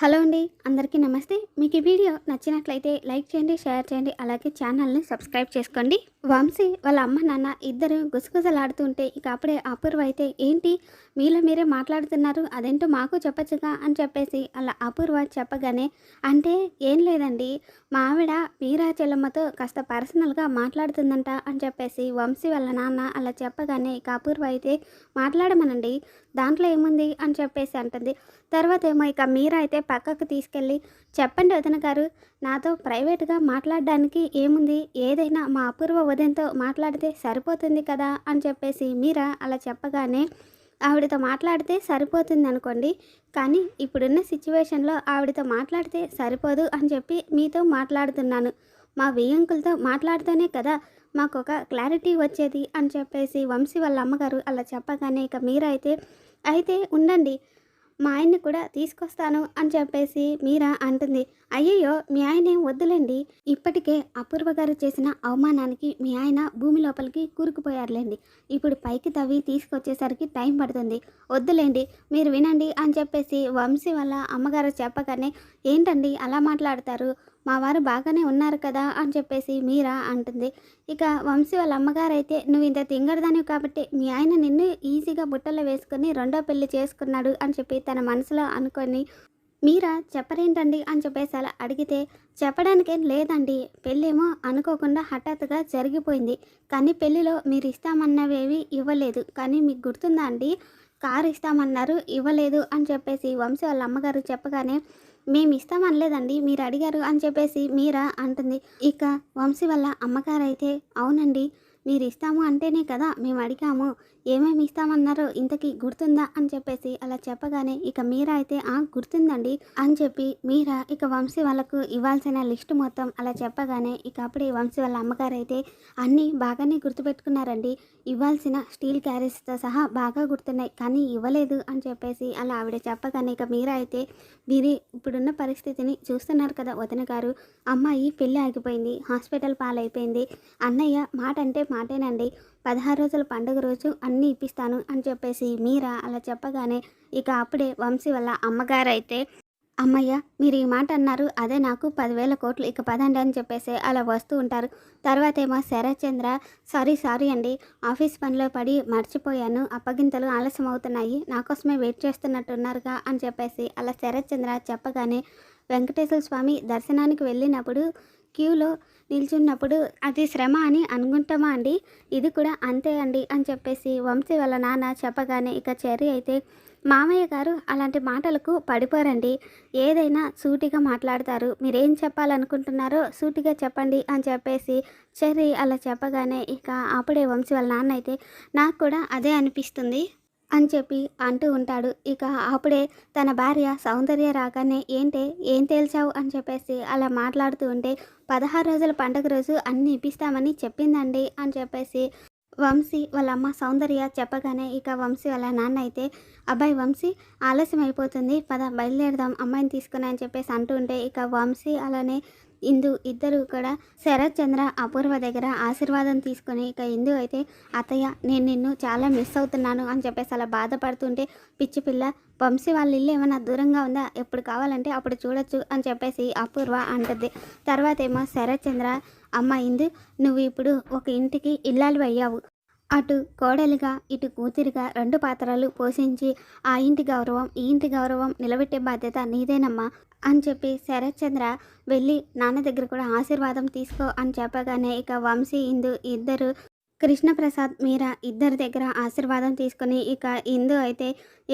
Hello అండి, అందరికీ నమస్తే. మీకు ఈ వీడియో నచ్చినట్లయితే లైక్ చేయండి, షేర్ చేయండి, అలాగే ఛానల్ని సబ్స్క్రైబ్ చేసుకోండి. వంశీ వాళ్ళ అమ్మ నాన్న ఇద్దరు గుసగుసలాడుతుంటే ఇక అప్పుడే అపూర్వ అయితే ఏంటి మీలో మీరే మాట్లాడుతున్నారు, అదేంటో మాకు చెప్పచ్చుగా అని చెప్పేసి అలా అపూర్వ చెప్పగానే అంటే ఏం లేదండి, మా ఆవిడ మీరా చెల్లమ్మతో కాస్త పర్సనల్గా మాట్లాడుతుందంట అని చెప్పేసి వంశీ వాళ్ళ నాన్న అలా చెప్పగానే ఇక అపూర్వ అయితే మాట్లాడమనండి, దాంట్లో ఏముంది అని చెప్పేసి అంటుంది. తర్వాత ఏమో ఇక మీరా అయితే పక్కకు తీసుకెళ్ళి చెప్పండి వదిన గారు, నాతో ప్రైవేట్గా మాట్లాడడానికి ఏముంది, ఏదైనా మా అపూర్వ వదినతో మాట్లాడితే సరిపోతుంది కదా అని చెప్పేసి మీరా అలా చెప్పగానే ఆవిడతో మాట్లాడితే సరిపోతుంది అనుకోండి, కానీ ఇప్పుడున్న సిచ్యువేషన్లో ఆవిడతో మాట్లాడితే సరిపోదు అని చెప్పి మీతో మాట్లాడుతున్నాను. మా వియ్యంకులతో మాట్లాడితేనే కదా మాకు ఒక క్లారిటీ వచ్చేది అని చెప్పేసి వంశీ వాళ్ళ అమ్మగారు అలా చెప్పగానే ఇక మీరైతే అయితే ఉండండి, మా ఆయన్ని కూడా తీసుకొస్తాను అని చెప్పేసి మీరా అంటుంది. అయ్యయ్యో మీ ఆయన ఏం వద్దులేండి, ఇప్పటికే అపూర్వ గారు చేసిన అవమానానికి మీ ఆయన భూమి లోపలికి కూరుకుపోయారులేండి, ఇప్పుడు పైకి తవ్వి తీసుకొచ్చేసరికి టైం పడుతుంది, వద్దులేండి మీరు వినండి అని చెప్పేసి వంశీ వాళ్ళ అమ్మగారు చెప్పగానే ఏంటండి అలా మాట్లాడతారు, మా వారు బాగానే ఉన్నారు కదా అని చెప్పేసి మీరా అంటుంది. ఇక వంశీ వాళ్ళ అమ్మగారు అయితే నువ్వు ఇంత తింగరదానివి కాబట్టి మీ ఆయన నిన్ను ఈజీగా బుట్టలో వేసుకొని రెండో పెళ్లి చేసుకున్నాడు అని చెప్పి తన మనసులో అనుకొని మీరా చెప్పరేంటండి అని చెప్పేసి అలా అడిగితే చెప్పడానికేం లేదండి, పెళ్ళేమో అనుకోకుండా హఠాత్తుగా జరిగిపోయింది, కానీ పెళ్ళిలో మీరు ఇస్తామన్నవేవి ఇవ్వలేదు, కానీ మీకు గుర్తుందా అండి, కారు ఇస్తామన్నారు ఇవ్వలేదు అని చెప్పేసి వంశీ వాళ్ళ అమ్మగారు చెప్పగానే మేము ఇస్తామనలేదండి మీరు అడిగారు అని చెప్పేసి మీరా అంటుంది. ఇక వంశీ వాళ్ళ అమ్మగారు అయితే అవునండి మీరు ఇస్తాము అంటేనే కదా మేము అడిగాము, ఏమేమి ఇస్తామన్నారో ఇంతకీ గుర్తుందా అని చెప్పేసి అలా చెప్పగానే ఇక మీరా అయితే గుర్తుందండి అని చెప్పి మీరా ఇక వంశీ వాళ్ళకు ఇవ్వాల్సిన లిస్టు మొత్తం అలా చెప్పగానే ఇక అప్పుడే వంశీ వాళ్ళ అమ్మగారు అయితే అన్నీ బాగానే గుర్తుపెట్టుకున్నారండి, ఇవ్వాల్సిన స్టీల్ క్యారేజ్తో సహా బాగా గుర్తున్నాయి కానీ ఇవ్వలేదు అని చెప్పేసి అలా ఆవిడ చెప్పగానే ఇక మీరా అయితే మీరు ఇప్పుడున్న పరిస్థితిని చూస్తున్నారు కదా వదిన గారు, అమ్మాయి పెళ్ళి ఆగిపోయింది, హాస్పిటల్ పాలైపోయింది, అన్నయ్య మాట అంటే మాటేనండి, 16 రోజుల పండుగ రోజు అన్నీ ఇప్పిస్తాను అని చెప్పేసి మీరా అలా చెప్పగానే ఇక అప్పుడే వంశీ వాళ్ళ అమ్మగారు అయితే అమ్మయ్య మీరు ఈ మాట అన్నారు, అదే నాకు 10,000 కోట్లు, ఇక పదండి అని చెప్పేసి అలా వస్తూ ఉంటారు. తర్వాత ఏమో శరత్చంద్ర సారీ అండి, ఆఫీస్ పనిలో పడి మర్చిపోయాను, అప్పగింతలు ఆలస్యం అవుతున్నాయి, నా కోసమే వెయిట్ చేస్తున్నట్టున్నారుగా అని చెప్పేసి అలా శరత్చంద్ర చెప్పగానే వెంకటేశ్వర స్వామి దర్శనానికి వెళ్ళినప్పుడు క్యూలో నిల్చున్నప్పుడు అది శ్రమ అని అనుకుంటామా అండి, ఇది కూడా అంతే అండి అని చెప్పేసి వంశీ వాళ్ళ నాన్న చెప్పగానే ఇక చెర్రీ అయితే మామయ్య గారు అలాంటి మాటలకు పడిపోరండి, ఏదైనా సూటిగా మాట్లాడతారు, మీరేం చెప్పాలనుకుంటున్నారో సూటిగా చెప్పండి అని చెప్పేసి చెర్రీ అలా చెప్పగానే ఇక అప్పుడే వంశీ వాళ్ళ నాన్న అయితే నాకు కూడా అదే అనిపిస్తుంది అని చెప్పి అంటూ ఉంటాడు. ఇక అప్పుడే తన భార్య సౌందర్య రాగానే ఏంటే ఏం తేల్చావు అని చెప్పేసి అలా మాట్లాడుతూ ఉంటే 16 రోజుల పండుగ రోజు అన్నీ ఇప్పిస్తామని చెప్పిందండి అని చెప్పేసి వంశీ వాళ్ళ అమ్మ సౌందర్య చెప్పగానే ఇక వంశీ వాళ్ళ నాన్న అయితే అబ్బాయి వంశీ ఆలస్యం అయిపోతుంది పద బయలుదేరదాం అమ్మాయిని తీసుకుని అని చెప్పేసి అంటూ ఉంటే ఇక వంశీ అలానే ఇందు ఇద్దరు కూడా శరత్ చంద్ర అపూర్వ దగ్గర ఆశీర్వాదం తీసుకొని ఇక ఇందు అయితే అత్తయ్య నేను నిన్ను చాలా మిస్ అవుతున్నాను అని చెప్పేసి అలా బాధపడుతుంటే పిచ్చి పిల్ల వంశీ వాళ్ళ ఇల్లు ఏమైనా దూరంగా ఉందా, ఎప్పుడు కావాలంటే అప్పుడు చూడొచ్చు అని చెప్పేసి అపూర్వ అంటుంది. తర్వాత ఏమో శరత్ చంద్ర అమ్మ ఇందు నువ్వు ఇప్పుడు ఒక ఇంటికి ఇల్లాలు అయ్యావు, అటు కోడలిగా ఇటు కూతురిగా 2 పాత్రలు పోషించి ఆ ఇంటి గౌరవం ఈ ఇంటి గౌరవం నిలబెట్టే బాధ్యత నీదేనమ్మా అని చెప్పి శరత్ చంద్ర వెళ్ళి నాన్న దగ్గర కూడా ఆశీర్వాదం తీసుకో అని చెప్పగానే ఇక వంశీ ఇందు ఇద్దరు కృష్ణప్రసాద్ మీరా ఇద్దరి దగ్గర ఆశీర్వాదం తీసుకొని ఇక ఇందు అయితే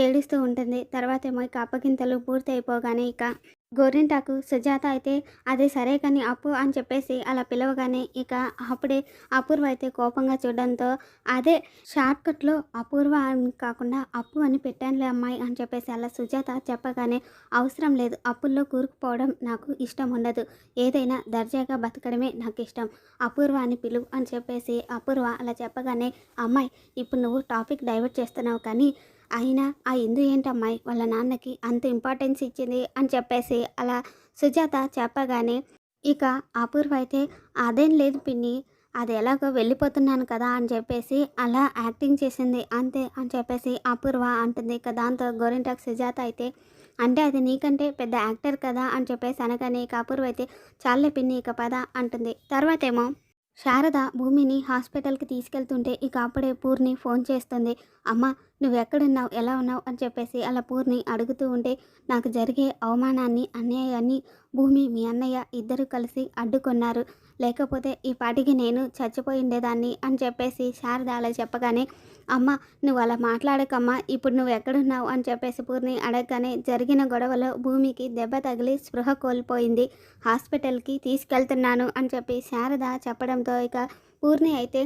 ఏడుస్తూ ఉంటుంది. తర్వాత ఏమో ఇక అప్పగింతలు పూర్తి అయిపోగానే ఇక గోరింటాకు సుజాత అయితే అదే సరే కానీ అప్పు అని చెప్పేసి అలా పిలవగానే ఇక అప్పుడే అపూర్వ అయితే కోపంగా చూడడంతో అదే షార్ట్కట్లో అపూర్వ అని కాకుండా అప్పు అని పెట్టానులే అమ్మాయి అని చెప్పేసి అలా సుజాత చెప్పగానే అవసరం లేదు, అప్పుల్లో కూరుకుపోవడం నాకు ఇష్టం ఉండదు, ఏదైనా దర్జాగా బతకడమే నాకు ఇష్టం, అపూర్వ అని పిలువు అని చెప్పేసి అపూర్వ అలా చెప్పగానే అమ్మాయి ఇప్పుడు నువ్వు టాపిక్ డైవర్ట్ చేస్తున్నావు కానీ అయినా ఆ ఇందు ఏంటమ్మాయి వాళ్ళ నాన్నకి అంత ఇంపార్టెన్స్ ఇచ్చింది అని చెప్పేసి అలా సుజాత చెప్పగానే ఇక అపూర్వ అయితే అదేం లేదు పిన్ని, అది ఎలాగో వెళ్ళిపోతున్నాను కదా అని చెప్పేసి అలా యాక్టింగ్ చేసింది అంతే అని చెప్పేసి అపూర్వ అంటుంది. ఇక దాంతో గోరింటాకు సుజాత అయితే అంటే అది నీకంటే పెద్ద యాక్టర్ కదా అని చెప్పేసి అనగానే ఇక అపూర్వ అయితే చాలే పిన్ని ఇక పద అంటుంది. తర్వాతేమో శారద భూమిని హాస్పిటల్కి తీసుకెళ్తుంటే ఇక అప్పుడే పూర్ణి ఫోన్ చేస్తుంది. అమ్మ నువ్వెక్కడున్నావు, ఎలా ఉన్నావు అని చెప్పేసి అలా పూర్ణి అడుగుతూ ఉంటే, నాకు జరిగే అవమానాన్ని అన్యాయాన్ని భూమి మీ అన్నయ్య ఇద్దరు కలిసి అడ్డుకున్నారు, లేకపోతే ఈ పాటికి నేను చచ్చిపోయి ఉండేదాన్ని అని చెప్పేసి శారద అలా చెప్పగానే, అమ్మ నువ్వు అలా మాట్లాడకమ్మా, ఇప్పుడు నువ్వు ఎక్కడున్నావు అని చెప్పేసి పూర్ణి అడగగానే, జరిగిన గొడవలో భూమికి దెబ్బ తగిలి స్పృహ కోల్పోయింది, హాస్పిటల్కి తీసుకెళ్తున్నాను అని చెప్పి శారద చెప్పడంతో ఇక పూర్ణి అయితే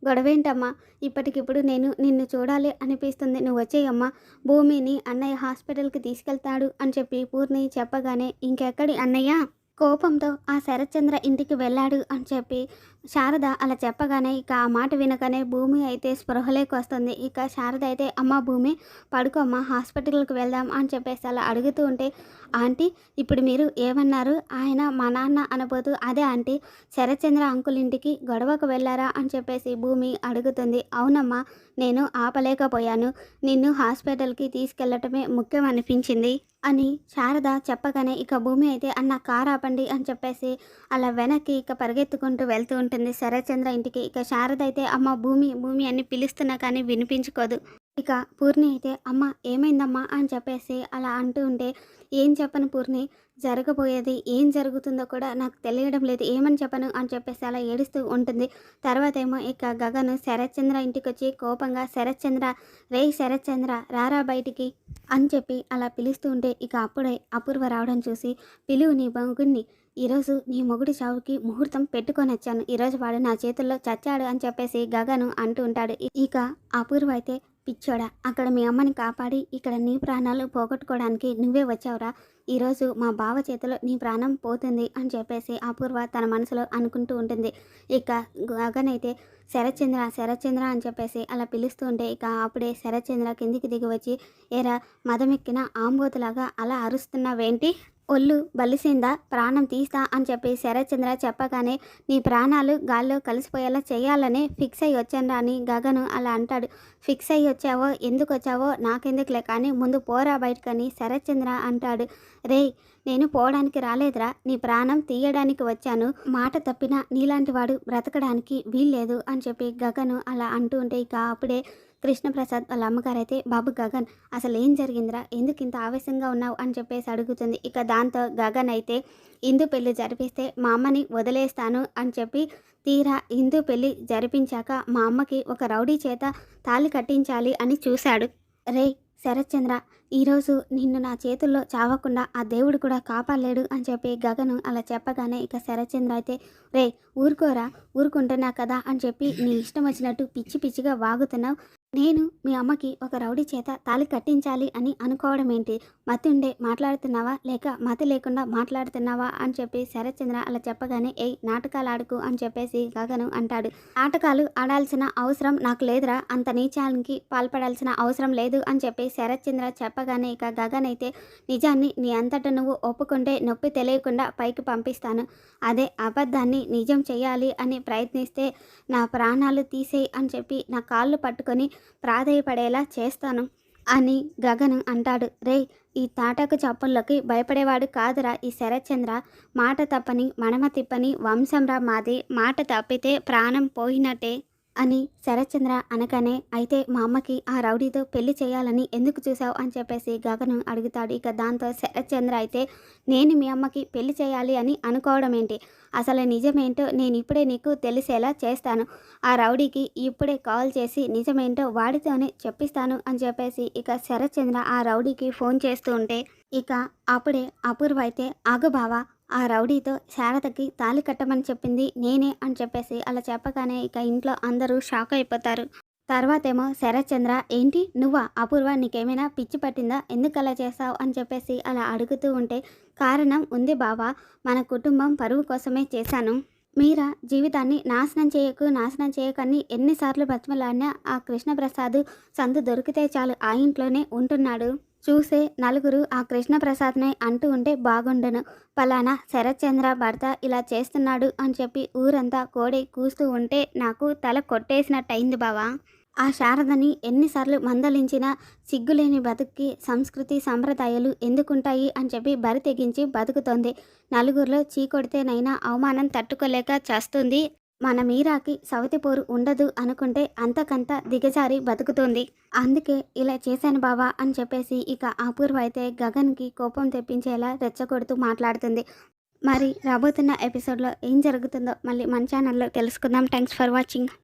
గొడవేంటమ్మా, ఇప్పటికిప్పుడు నేను నిన్ను చూడాలి అనిపిస్తుంది, నువ్వు వచ్చేయమ్మా, భూమిని అన్నయ్య హాస్పిటల్కి తీసుకెళ్తాడు అని చెప్పి పూర్ణి చెప్పగానే, ఇంకెక్కడి అన్నయ్య కోపంతో ఆ శరత్చంద్ర ఇంటికి వెళ్ళాడు అని చెప్పి శారద అలా చెప్పగానే ఇక ఆ మాట వినగానే భూమి అయితే స్పృహలోకి వస్తుంది. ఇక శారద అయితే అమ్మ భూమి పడుకోమ్మా, హాస్పిటల్కి వెళ్దాం అని చెప్పేసి అలా అడుగుతూ ఉంటే, ఆంటీ ఇప్పుడు మీరు ఏమన్నారు, ఆయన మా నాన్న అనబోతూ అదే ఆంటీ శరత్చంద్ర అంకుల్ ఇంటికి గొడవకు వెళ్ళారా అని చెప్పేసి భూమి అడుగుతుంది. అవునమ్మా నేను ఆపలేకపోయాను, నిన్ను హాస్పిటల్కి తీసుకెళ్లటమే ముఖ్యం అనిపించింది అని శారద చెప్పగానే ఇక భూమి అయితే అన్న కారు ఆపండి అని చెప్పేసి అలా వెనక్కి ఇక పరిగెత్తుకుంటూ వెళ్తూ ఉంటుంది శరత్చంద్ర ఇంటికి. ఇక శారద అయితే అమ్మ భూమి భూమి అని పిలుస్తున్నా కానీ వినిపించుకోదు. ఇక పూర్ణి అయితే అమ్మ ఏమైందమ్మా అని చెప్పేసి అలా అంటూ ఉంటే, ఏం చెప్పను పూర్ణి, జరగబోయేది ఏం జరుగుతుందో కూడా నాకు తెలియడం లేదు, ఏమని చెప్పను అని చెప్పేసి అలా ఏడుస్తూ ఉంటుంది. తర్వాత ఏమో ఇక గగన్ శరత్చంద్ర ఇంటికి వచ్చి కోపంగా శరత్చంద్ర రే శరత్చంద్ర రారా బయటికి అని చెప్పి అలా పిలుస్తూ ఉంటే ఇక అప్పుడే అపూర్వ రావడం చూసి, పిలువు నీ మొగుడిని, ఈరోజు నీ మొగుడి చావుకి ముహూర్తం పెట్టుకొని వచ్చాను, ఈరోజు వాడు నా చేతుల్లో చచ్చాడు అని చెప్పేసి గగను అంటూ ఉంటాడు. ఇక అపూర్వ అయితే పిచ్చోడా, అక్కడ మీ అమ్మని కాపాడి ఇక్కడ నీ ప్రాణాలు పోగొట్టుకోవడానికి నువ్వే వచ్చావురా, ఈరోజు మా బావ చేతిలో నీ ప్రాణం పోతుంది అని చెప్పేసి అపూర్వ తన మనసులో అనుకుంటూ ఉంటుంది. ఇక గగన్ అయితే శరత్చంద్ర అని చెప్పేసి అలా పిలుస్తూ ఉంటే ఇక అప్పుడే శరత్చంద్ర కిందికి దిగి వచ్చి, ఏరా మదమెక్కిన ఆంబోతులాగా అలా అరుస్తున్నావేంటి, ఒళ్ళు బలిసిందా, ప్రాణం తీస్తా అని చెప్పి శరత్చంద్ర చెప్పగానే, నీ ప్రాణాలు గాల్లో కలిసిపోయేలా చేయాలనే ఫిక్స్ అయ్యి వచ్చాను అని గగను అలా అంటాడు. ఫిక్స్ అయ్యి వచ్చావో ఎందుకు వచ్చావో నాకెందుకులే కానీ ముందు పోరా బయటకని శరత్చంద్ర అంటాడు. రేయ్ నేను పోవడానికి రాలేదురా, నీ ప్రాణం తీయడానికి వచ్చాను, మాట తప్పినా నీలాంటి వాడు బ్రతకడానికి వీల్లేదు అని చెప్పి గగను అలా అంటూ ఉంటే ఇక అప్పుడే కృష్ణప్రసాద్ వాళ్ళ అమ్మగారైతే, బాబు గగన్ అసలు ఏం జరిగిందిరా, ఎందుకు ఇంత ఆవేశంగా ఉన్నావు అని చెప్పేసి అడుగుతుంది. ఇక దాంతో గగన్ అయితే, ఇందు పెళ్లి జరిపిస్తే మా అమ్మని వదిలేస్తాను అని చెప్పి తీరా ఇందు పెళ్లి జరిపించాక మా అమ్మకి ఒక రౌడీ చేత తాళి కట్టించాలి అని చూశాడు. రే శరత్చంద్ర, ఈరోజు నిన్ను నా చేతుల్లో చావకుండా ఆ దేవుడు కూడా కాపాడలేడు అని చెప్పి గగను అలా చెప్పగానే ఇక శరత్చంద్ర అయితే, రే ఊరుకుంటున్నా కదా అని చెప్పి నీ ఇష్టం వచ్చినట్టు పిచ్చి పిచ్చిగా వాగుతున్నావు, నేను మీ అమ్మకి ఒక రౌడీ చేత తాళి కట్టించాలి అని అనుకోవడం ఏంటి, మతి ఉండే మాట్లాడుతున్నావా లేక మతి లేకుండా మాట్లాడుతున్నావా అని చెప్పి శరత్చంద్ర అలా చెప్పగానే, నాటకాలు ఆడుకు అని చెప్పేసి గగను అంటాడు. నాటకాలు ఆడాల్సిన అవసరం నాకు లేదురా, అంత నీచానికి పాల్పడాల్సిన అవసరం లేదు అని చెప్పి శరత్చంద్ర చెప్పగానే ఇక గగన్ అయితే, నిజాన్ని నీ అంతట నువ్వు ఒప్పుకుంటే నొప్పి తెలియకుండా పైకి పంపిస్తాను, అదే అబద్ధాన్ని నిజం చేయాలి అని ప్రయత్నిస్తే నా ప్రాణాలు తీసేయి అని చెప్పి నా కాళ్ళు పట్టుకొని ప్రాధేయపడేలా చేస్తాను అని గగన్ అంటాడు. రే ఈ తాటకు చప్పుల్లోకి భయపడేవాడు కాదురా ఈ శరత్చంద్ర, మాట తప్పని మడమ తిప్పని వంశంరా మాది, మాట తప్పితే ప్రాణం పోయినట్టే అని శరత్చంద్ర అనగానే, అయితే మా అమ్మకి ఆ రౌడీతో పెళ్లి చేయాలని ఎందుకు చూసావు అని చెప్పేసి గగను అడుగుతాడు. ఇక దాంతో శరత్చంద్ర అయితే, నేను మీ అమ్మకి పెళ్లి చేయాలి అని అనుకోవడం ఏంటి, అసలు నిజమేంటో నేను ఇప్పుడే నీకు తెలిసేలా చేస్తాను, ఆ రౌడీకి ఇప్పుడే కాల్ చేసి నిజమేంటో వాడితోనే చెప్పిస్తాను అని చెప్పేసి ఇక శరత్చంద్ర ఆ రౌడీకి ఫోన్ చేస్తూ ఉంటే ఇక అప్పుడే అపూర్వ అయితే, ఆగు బావా, ఆ రౌడీతో శారదకి తాళి కట్టమని చెప్పింది నేనే అని చెప్పేసి అలా చెప్పగానే ఇక ఇంట్లో అందరూ షాక్ అయిపోతారు. తర్వాతేమో శరత్చంద్ర, ఏంటి నువ్వా అపూర్వ, నీకేమైనా పిచ్చి పట్టిందా, ఎందుకు అలా చేస్తావు అని చెప్పేసి అలా అడుగుతూ ఉంటే, కారణం ఉంది బావా, మన కుటుంబం పరువు కోసమే చేశాను, మీరా జీవితాన్ని నాశనం చేయకని ఎన్నిసార్లు బతిమలాడినా ఆ కృష్ణప్రసాద్ సందు దొరికితే చాలు ఆ ఇంట్లోనే ఉంటున్నాడు, చూసే నలుగురు ఆ కృష్ణప్రసాద్నే అంటూ ఉంటే బాగుండను, పలానా శరత్చంద్ర భర్త ఇలా చేస్తున్నాడు అని చెప్పి ఊరంతా కోడి కూస్తూ ఉంటే నాకు తల కొట్టేసినట్టయింది బావా. ఆ శారదని ఎన్నిసార్లు మందలించినా సిగ్గులేని బతుక్కి సంస్కృతి సంప్రదాయాలు ఎందుకుంటాయి అని చెప్పి బరి తెగించి బతుకుతోంది. నలుగురిలో చీకొడితేనైనా అవమానం తట్టుకోలేక చేస్తుంది. మన మీరాకి సవతి పోరు ఉండదు అనుకుంటే అంతకంత దిగజారి బతుకుతుంది. అందుకే ఇలా చేశాను బావా అని చెప్పేసి ఇక అపూర్వ అయితే గగన్కి కోపం తెప్పించేలా రెచ్చగొడుతూ మాట్లాడుతుంది. మరి రాబోతున్న ఎపిసోడ్లో ఏం జరుగుతుందో మళ్ళీ మన ఛానల్లో తెలుసుకుందాం. Thanks for watching.